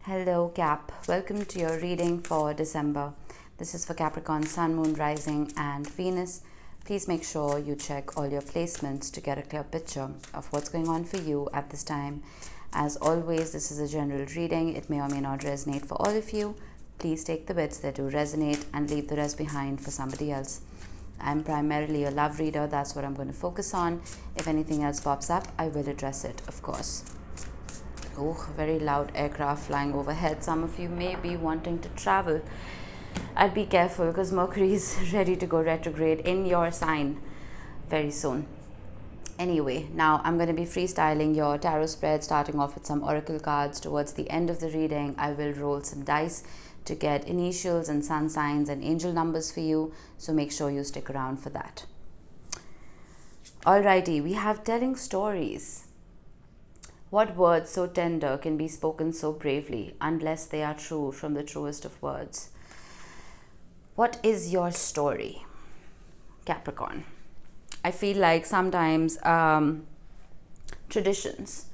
Hello Cap, welcome to your reading for December. This is for Capricorn, Sun, Moon, Rising and Venus. Please make sure you check all your placements to get a clear picture of what's going on for you at this time. As always, this is a general reading. It may or may not resonate for all of you. Please take the bits that do resonate and leave the rest behind for somebody else. I'm primarily a love reader. That's what I'm going to focus on. If anything else pops up, I will address it, of course. Oh, very loud aircraft flying overhead. Some of you may be wanting to travel. I'd be careful because Mercury is ready to go retrograde in your sign very soon. Anyway, now I'm going to be freestyling your tarot spread, starting off with some oracle cards. Towards the end of the reading, I will roll some dice to get initials and sun signs and angel numbers for you. So make sure you stick around for that. Alrighty, we have telling stories. What words so tender can be spoken so bravely unless they are true from the truest of words? What is your story, Capricorn? I feel like sometimes traditions,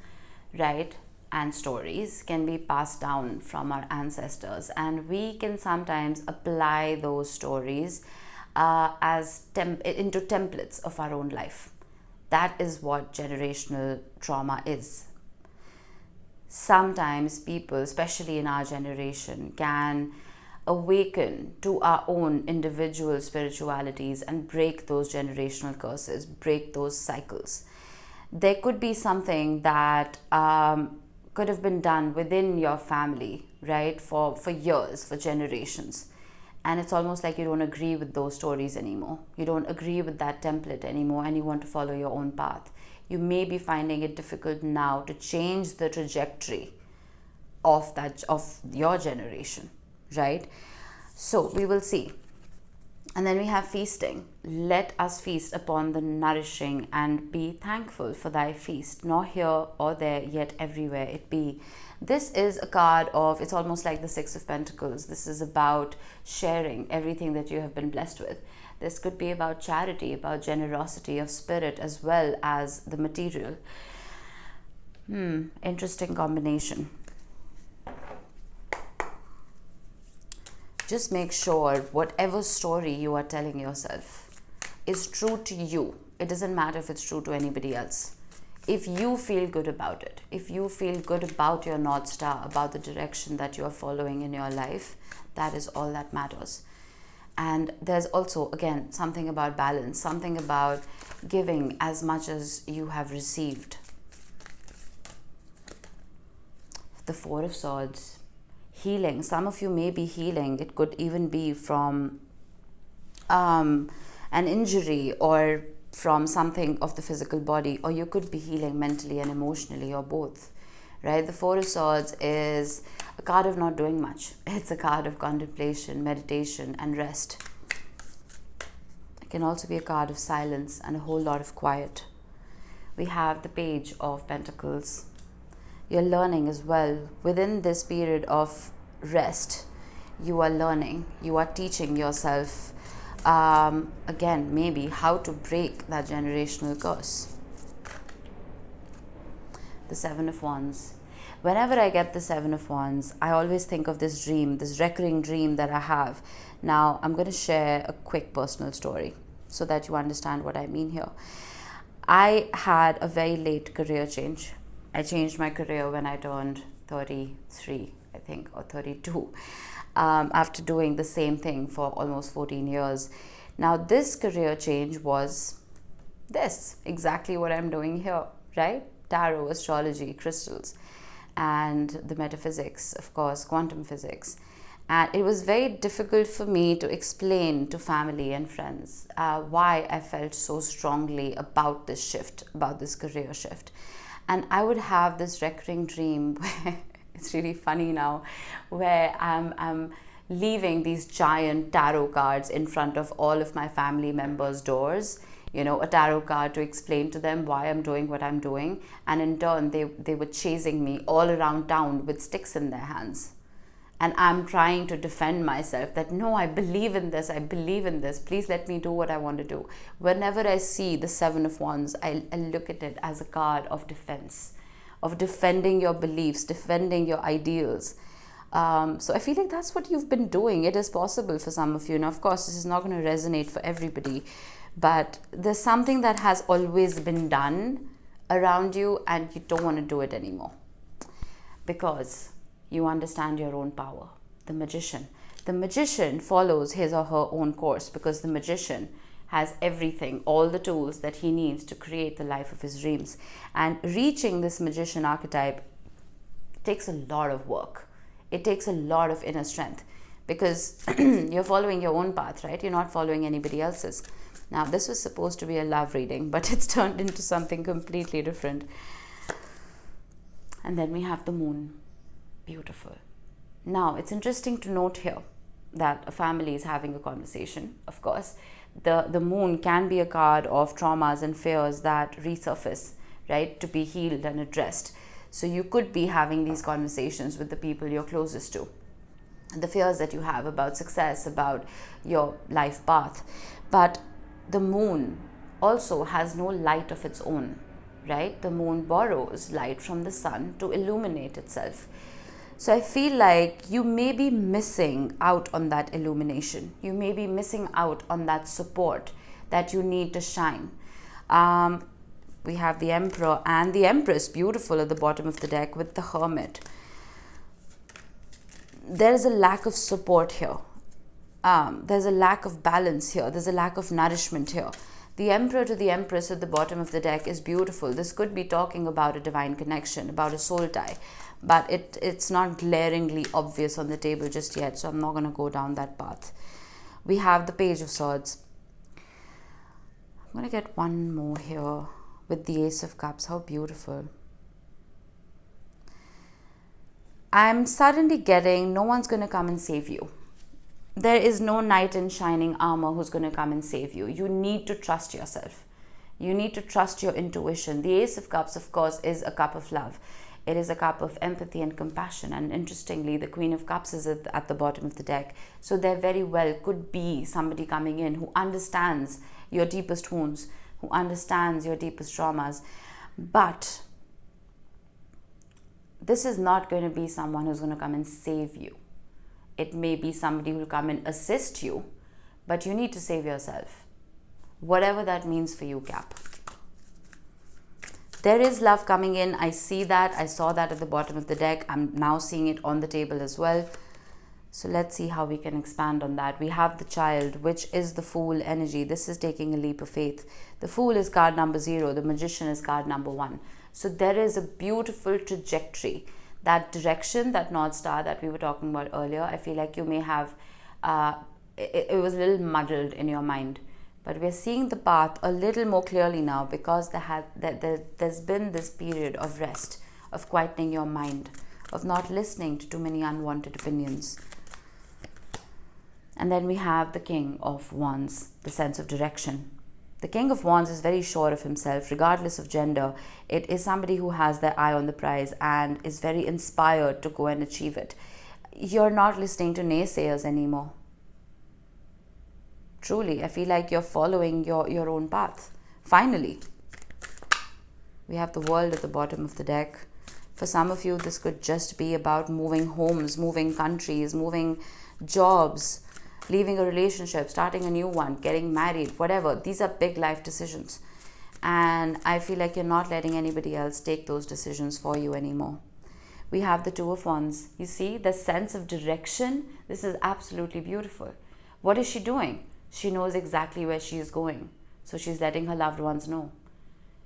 right, and stories can be passed down from our ancestors, and we can sometimes apply those stories into templates of our own life. That is what generational trauma is. Sometimes people, especially in our generation, can awaken to our own individual spiritualities and break those generational curses, break those cycles. There could be something that could have been done within your family, right, for years, for generations. And it's almost like you don't agree with those stories anymore. You don't agree with that template anymore, and you want to follow your own path. You may be finding it difficult now to change the trajectory of your generation, right? So we will see. And then we have feasting. Let us feast upon the nourishing and be thankful for thy feast, nor here or there, yet everywhere it be. This is a card of, it's almost like the Six of Pentacles. This is about sharing everything that you have been blessed with. This could be about charity, about generosity of spirit as well as the material. Interesting combination. Just make sure whatever story you are telling yourself is true to you. It doesn't matter if it's true to anybody else. If you feel good about it, if you feel good about your North Star, about the direction that you are following in your life, that is all that matters. And there's also, again, something about balance, something about giving as much as you have received. The Four of Swords. Healing. Some of you may be healing. It could even be from an injury or from something of the physical body, or you could be healing mentally and emotionally, or both, right? The Four of Swords is a card of not doing much. It's a card of contemplation, meditation, and rest. It can also be a card of silence and a whole lot of quiet. We have the Page of Pentacles. You're learning as well. Within this period of rest, you are learning. You are teaching yourself, again, maybe how to break that generational curse. The Seven of Wands. Whenever I get the Seven of Wands, I always think of this dream, this recurring dream that I have. Now, I'm going to share a quick personal story so that you understand what I mean here. I had a very late career change. I changed my career when I turned 33, I think, or 32, after doing the same thing for almost 14 years. Now, this career change was this, exactly what I'm doing here, right? Tarot, astrology, crystals, and the metaphysics, of course, quantum physics. And it was very difficult for me to explain to family and friends why I felt so strongly about this shift, about this career shift. And I would have this recurring dream where, it's really funny now, where I'm leaving these giant tarot cards in front of all of my family members' doors, you know, a tarot card to explain to them why I'm doing what I'm doing. And in turn, they were chasing me all around town with sticks in their hands. And I'm trying to defend myself that, no, I believe in this, please let me do what I want to do. Whenever I see the Seven of Wands, I look at it as a card of defense, of defending your beliefs, defending your ideals, So I feel like that's what you've been doing. It is possible for some of you. Now, of course, this is not going to resonate for everybody, but there's something that has always been done around you and you don't want to do it anymore because you understand your own power. The magician. The magician follows his or her own course because the magician has everything, all the tools that he needs to create the life of his dreams. And reaching this magician archetype takes a lot of work. It takes a lot of inner strength because you're following your own path, right? You're not following anybody else's. Now, this was supposed to be a love reading, but it's turned into something completely different. And then we have the moon. Beautiful. Now, it's interesting to note here that a family is having a conversation, of course. The moon can be a card of traumas and fears that resurface, right, to be healed and addressed. So you could be having these conversations with the people you're closest to. The fears that you have about success, about your life path. But the moon also has no light of its own, right? The moon borrows light from the sun to illuminate itself. So I feel like you may be missing out on that illumination. You may be missing out on that support that you need to shine. We have the Emperor and the Empress, beautiful at the bottom of the deck with the Hermit. There is a lack of support here. There's a lack of balance here. There's a lack of nourishment here. The Emperor to the Empress at the bottom of the deck is beautiful. This could be talking about a divine connection, about a soul tie. But it's not glaringly obvious on the table just yet, so I'm not going to go down that path. We have the Page of Swords. I'm going to get one more here with the Ace of Cups. How beautiful. I'm suddenly getting no one's going to come and save you. There is no knight in shining armor who's going to come and save you. You need to trust yourself. You need to trust your intuition. The Ace of Cups, of course, is a cup of love. It is a cup of empathy and compassion. And interestingly, the Queen of Cups is at the bottom of the deck. So there very well could be somebody coming in who understands your deepest wounds, who understands your deepest traumas. But this is not going to be someone who's going to come and save you. It may be somebody who will come and assist you, but you need to save yourself. Whatever that means for you, Cap. There is love coming in. I see that. I saw that at the bottom of the deck. I'm now seeing it on the table as well. So let's see how we can expand on that. We have the Child, which is the Fool energy. This is taking a leap of faith. The Fool is card number 0. The Magician is card number 1. So there is a beautiful trajectory. That direction, that North Star that we were talking about earlier, I feel like you may have, it was a little muddled in your mind. But we're seeing the path a little more clearly now because there's been this period of rest, of quietening your mind, of not listening to too many unwanted opinions. And then we have the King of Wands, the sense of direction. The King of Wands is very sure of himself, regardless of gender. It is somebody who has their eye on the prize and is very inspired to go and achieve it. You're not listening to naysayers anymore. Truly, I feel like you're following your own path. Finally, we have the World at the bottom of the deck. For some of you, this could just be about moving homes, moving countries, moving jobs, leaving a relationship, starting a new one, getting married, whatever. These are big life decisions. And I feel like you're not letting anybody else take those decisions for you anymore. We have the Two of Wands. You see, the sense of direction. This is absolutely beautiful. What is she doing? She knows exactly where she is going. So she's letting her loved ones know.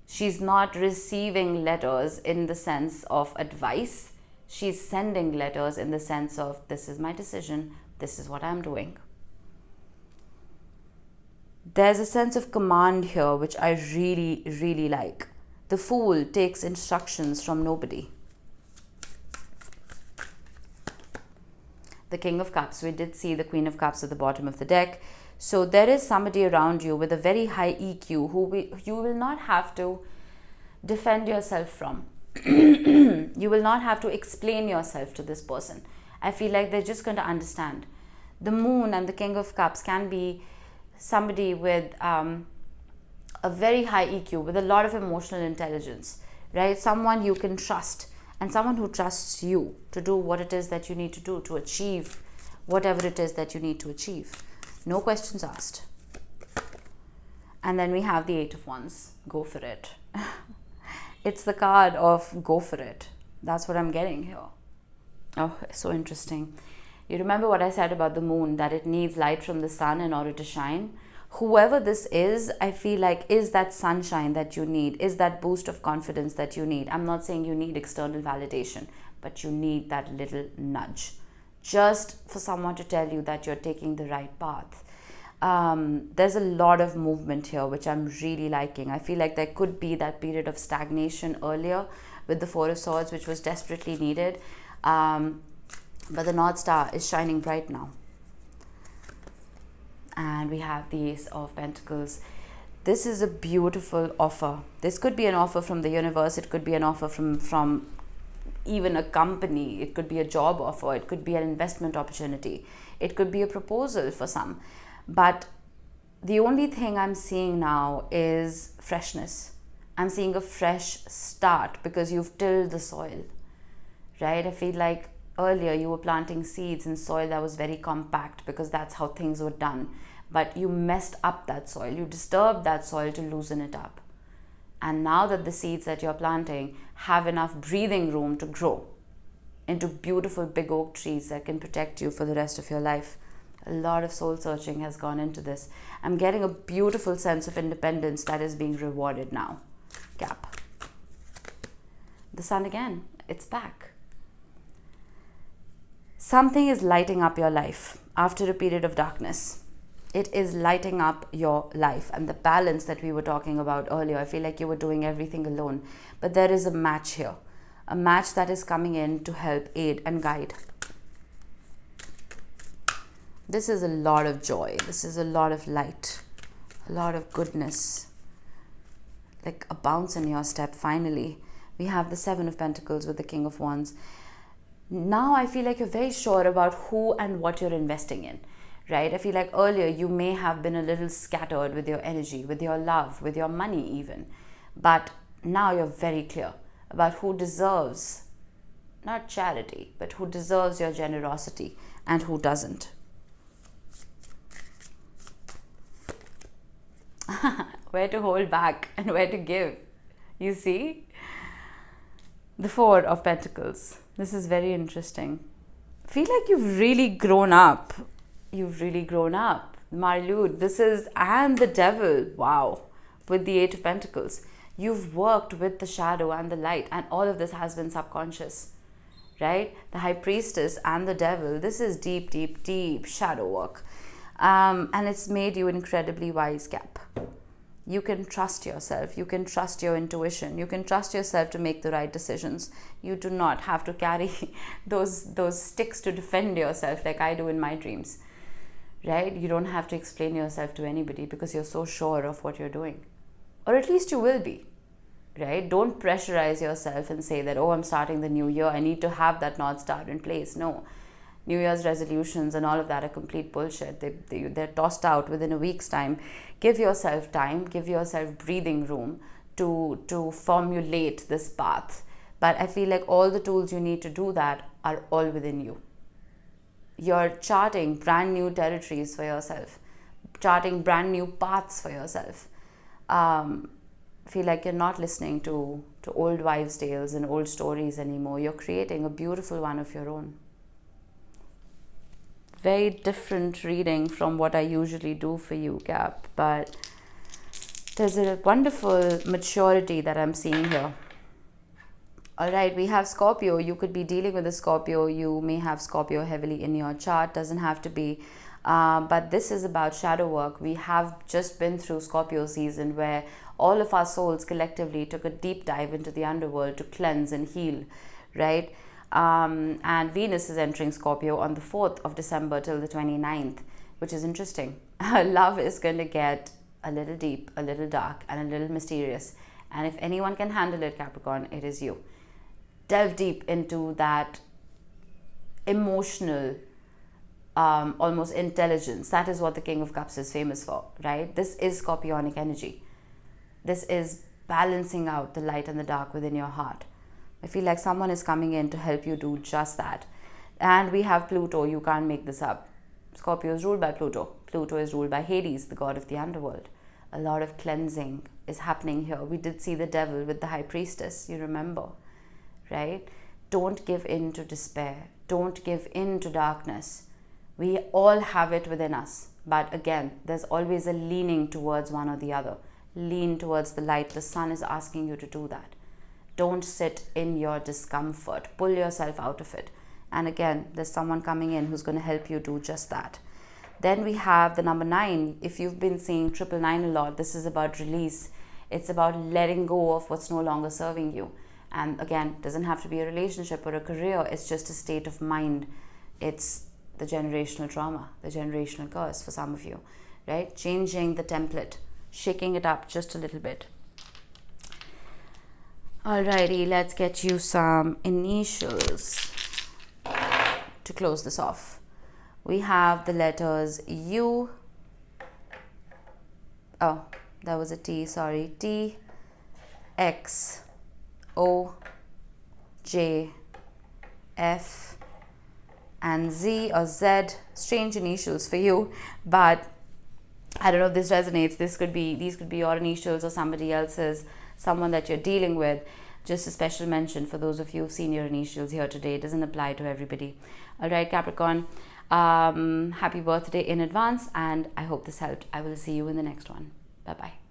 She's not receiving letters in the sense of advice. She's sending letters in the sense of, this is my decision. This is what I'm doing. There's a sense of command here, which I really, really like. The Fool takes instructions from nobody. The King of Cups, we did see the Queen of Cups at the bottom of the deck. So there is somebody around you with a very high EQ who you will not have to defend yourself from. You will not have to explain yourself to this person. I feel like they're just going to understand. The Moon and the King of Cups can be somebody with a very high EQ, with a lot of emotional intelligence, right? Someone you can trust and someone who trusts you to do what it is that you need to do to achieve whatever it is that you need to achieve. No questions asked. And then we have the Eight of Wands. Go for it. It's the card of go for it. That's what I'm getting here. Oh, so interesting. You remember what I said about the moon, that it needs light from the sun in order to shine? Whoever this is, I feel like is that sunshine that you need, is that boost of confidence that you need. I'm not saying you need external validation, but you need that little nudge. Just for someone to tell you that you're taking the right path. There's a lot of movement here, which I'm really liking. I feel like there could be that period of stagnation earlier with the Four of Swords, which was desperately needed. But the North Star is shining bright now. And we have the Ace of Pentacles. This is a beautiful offer. This could be an offer from the universe. It could be an offer from even a company. It could be a job offer. It could be an investment opportunity. It could be a proposal for some. But the only thing I'm seeing now is freshness. I'm seeing a fresh start because you've tilled the soil, right? I feel like earlier you were planting seeds in soil that was very compact because that's how things were done. But you messed up that soil. You disturbed that soil to loosen it up. And now that the seeds that you're planting have enough breathing room to grow into beautiful big oak trees that can protect you for the rest of your life. A lot of soul searching has gone into this. I'm getting a beautiful sense of independence that is being rewarded now. Cap. The sun again. It's back. Something is lighting up your life after a period of darkness. It is lighting up your life, and the balance that we were talking about earlier. I feel like you were doing everything alone, but there is a match here, a match that is coming in to help aid and guide. This is a lot of joy. This is a lot of light, a lot of goodness, like a bounce in your step. Finally, we have the Seven of Pentacles with the King of Wands. Now I feel like you're very sure about who and what you're investing in. Right? I feel like earlier you may have been a little scattered with your energy, with your love, with your money even. But now you're very clear about who deserves, not charity, but who deserves your generosity and who doesn't. Where to hold back and where to give. You see? The Four of Pentacles. This is very interesting. I feel like you've really grown up. You've really grown up. Marlude, this is, and the Devil, wow, with the Eight of Pentacles. You've worked with the shadow and the light, and all of this has been subconscious, right? The High Priestess and the Devil, this is deep, deep, deep shadow work. And it's made you incredibly wise, Cap. You can trust yourself. You can trust your intuition. You can trust yourself to make the right decisions. You do not have to carry those sticks to defend yourself like I do in my dreams. Right? You don't have to explain yourself to anybody because you're so sure of what you're doing. Or at least you will be. Right? Don't pressurize yourself and say that, oh, I'm starting the new year. I need to have that North Star in place. No. New Year's resolutions and all of that are complete bullshit. They're tossed out within a week's time. Give yourself time. Give yourself breathing room to formulate this path. But I feel like all the tools you need to do that are all within you. You're charting brand new territories for yourself. Charting brand new paths for yourself. Feel like you're not listening to old wives' tales and old stories anymore. You're creating a beautiful one of your own. Very different reading from what I usually do for you, Cap, but there's a wonderful maturity that I'm seeing here. All right, we have Scorpio. You could be dealing with a Scorpio. You may have Scorpio heavily in your chart. Doesn't have to be. But this is about shadow work. We have just been through Scorpio season where all of our souls collectively took a deep dive into the underworld to cleanse and heal, right? And Venus is entering Scorpio on the 4th of December till the 29th, which is interesting. Love is going to get a little deep, a little dark, and a little mysterious. And if anyone can handle it, Capricorn, it is you. Delve deep into that emotional, almost intelligence. That is what the King of Cups is famous for, right? This is Scorpionic energy. This is balancing out the light and the dark within your heart. I feel like someone is coming in to help you do just that. And we have Pluto. You can't make this up. Scorpio is ruled by Pluto. Pluto is ruled by Hades, the god of the underworld. A lot of cleansing is happening here. We did see the devil with the high priestess, you remember, right? Don't give in to despair. Don't give in to darkness. We all have it within us. But again, there's always a leaning towards one or the other. Lean towards the light. The sun is asking you to do that. Don't sit in your discomfort. Pull yourself out of it. And again, there's someone coming in who's going to help you do just that. Then we have the number 9. If you've been seeing 999 a lot, this is about release. It's about letting go of what's no longer serving you. And again, it doesn't have to be a relationship or a career. It's just a state of mind. It's the generational trauma, the generational curse for some of you, right? Changing the template, shaking it up just a little bit. Alrighty, let's get you some initials to close this off. We have the letters U. Oh, that was a T, sorry. T, X, O, J, F, and Z or Z. Strange initials for you, but I don't know if this resonates. These could be your initials or somebody else's, someone that you're dealing with. Just a special mention for those of you who've seen your initials here today. It doesn't apply to everybody. All right, Capricorn, happy birthday in advance, and I hope this helped. I will see you in the next one. Bye-bye.